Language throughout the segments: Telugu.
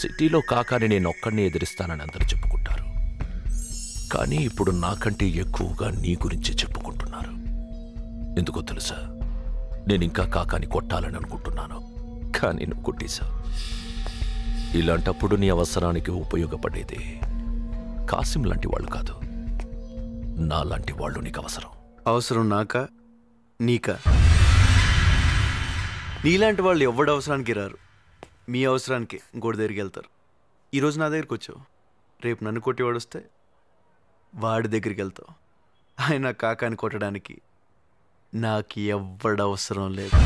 సిటీలో కాకాని నేనొక్కడిని ఎదిరిస్తానని అందరూ చెప్పుకుంటారు. కానీ ఇప్పుడు నాకంటే ఎక్కువగా నీ గురించి చెప్పుకుంటున్నారు. ఎందుకో తెలుసా, నేనింకా కాకాని కొట్టాలని అనుకుంటున్నాను, కానీ నువ్వు కొట్టేశావు. ఇలాంటప్పుడు నీ అవసరానికి ఉపయోగపడేది కాసిం లాంటి వాళ్ళు కాదు, నా లాంటి వాళ్ళు నీకు అవసరం. అవసరం నాకా నీకా? నీలాంటి వాళ్ళు ఎవడి అవసరానికి రారు, మీ అవసరానికి ఇంకోటి దగ్గరికి వెళ్తారు. ఈరోజు నా దగ్గరికి వచ్చావు, రేపు నన్ను కొట్టేవాడు వస్తే వాడి దగ్గరికి వెళ్తావు. ఆయన కాకాని కొట్టడానికి నాకు ఎవ్వడ అవసరం లేదు.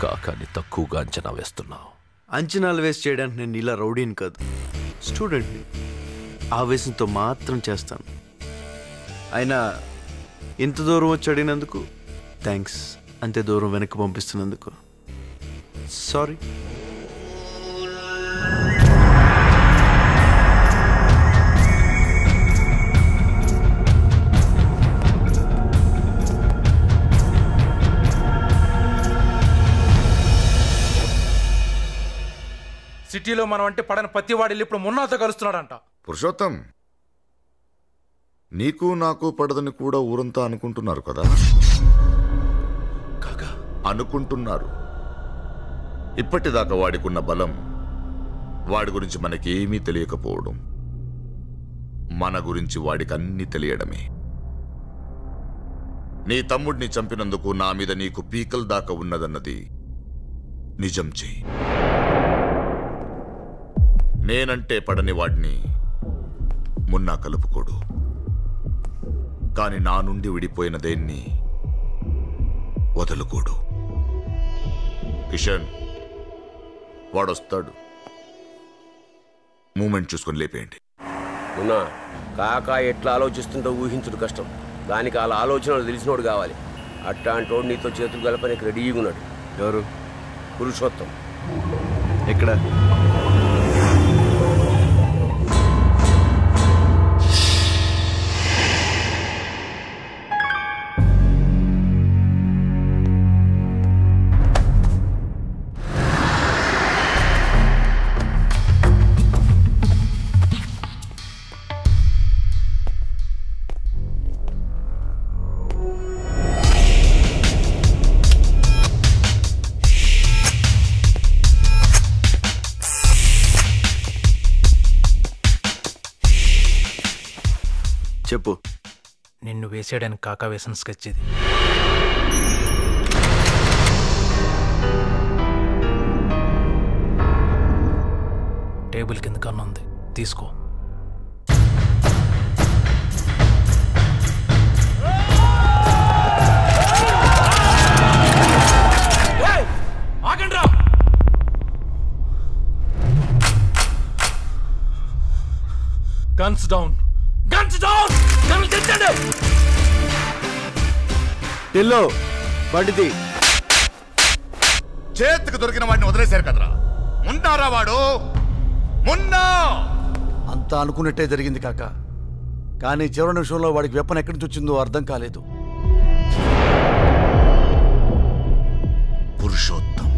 కాకాని తక్కువగా అంచనా వేస్తున్నావు. అంచనాలు వేస్ట్ చేయడానికి నేను ఇలా రౌడీని కాదు, స్టూడెంట్ని. ఆవేశంతో మాత్రం చేస్తాను. అయినా ఇంత దూరం వచ్చి అడిగినందుకు థ్యాంక్స్, అంతే దూరం వెనక్కి పంపిస్తున్నందుకు సారీ. సిటీలో మనం అంటే పడని పత్తివాడిల్లు ఇప్పుడు మున్నాతో కలుస్తున్నాడంట. పురుషోత్తం, నీకు నాకు పడదని కూడా ఊరంతా అనుకుంటున్నారు కదా? కాకా అనుకుంటున్నారు. ఇప్పటిదాకా వాడికున్న బలం, వాడి గురించి మనకేమీ తెలియకపోవడం, మన గురించి వాడికి అన్నీ తెలియడమే. నీ తమ్ముడిని చంపినందుకు నా మీద నీకు పీకల దాకా ఉన్నదన్నది నిజం చెయ్యి. నేనంటే పడని వాడిని మున్నా కలుపుకోడు, కాని నా నుండి విడిపోయిన దేన్ని వదులుకోడు. కిషన్ వాడొస్తాడు, మూమెంట్ చూసుకొని లేపేయండి. మున్నా, కాకా ఎట్లా ఆలోచిస్తుంటో ఊహించుడు కష్టం. దానికి వాళ్ళ ఆలోచనలు తెలిసినోడు కావాలి. అట్లాంటోడు నీతో చేతులు కలపనికి రెడీగా ఉన్నాడు. ఎవరు? పురుషోత్తం. ఎక్కడ? చెప్పు. నిన్ను వేసేయడానికి కాకా వేసిన స్కెచ్ ఇది. టేబుల్ కింద కన్నా ఉంది, తీసుకో. Guns down, guns down. Guns తెచ్చండి. టిల్లో పడిది. చేతికి దొరికిన వాడిని వదిలేశారు కదరా. ఉన్నారా వాడు? మున్నా అంతా అనుకున్నట్టే జరిగింది కాక, కానీ చివరి నిమిషంలో వాడికి వెపన్ ఎక్కడి నుంచి వచ్చిందో అర్థం కాలేదు. పురుషోత్తం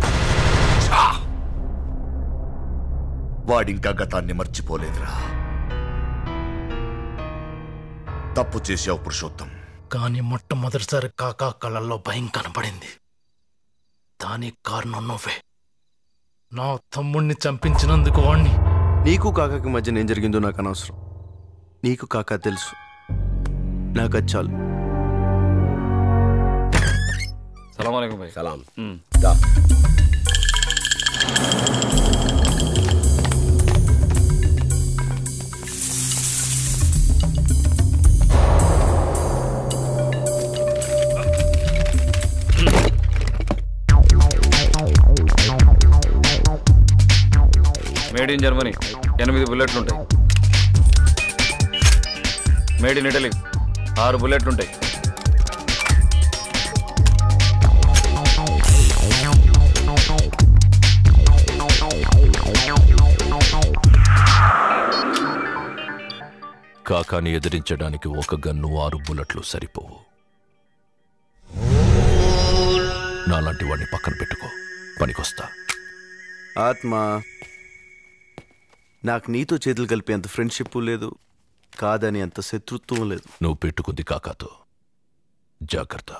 వాడింకా గతాన్ని మర్చిపోలేదురా. తప్పు చేశావు పురుషోత్తం. కానీ మొట్టమొదటిసారి కాకా కళ్ళల్లో భయం కనపడింది. దానికి కారణం నువ్వే. నా తమ్ముణ్ణి చంపించినందుకు వాణ్ణి. నీకు కాకాకి మధ్య ఏం జరిగిందో నాకు అనవసరం. నీకు కాకా తెలుసు, నాకు చాలు. సలాం అలైకుం భాయ్. సలాం. దా. మేడ్ ఇన్ జర్మనీ 8 బుల్లెట్లుంటాయి. మేడ్ ఇన్ ఇటలీ 6 బుల్లెట్లుంటాయి. కాకాని ఎదిరించడానికి ఒక గన్ను 6 బుల్లెట్లు సరిపోవు. నాలాంటి వాడిని పక్కన పెట్టుకో, పనికొస్తా. ఆత్మ, నాకు నీతో చేతులు కలిపి అంత ఫ్రెండ్షిప్ లేదు, కాదని అంత శత్రుత్వం లేదు. నువ్వు పెట్టుకుంది కాకాతో. జాగ్రత్త.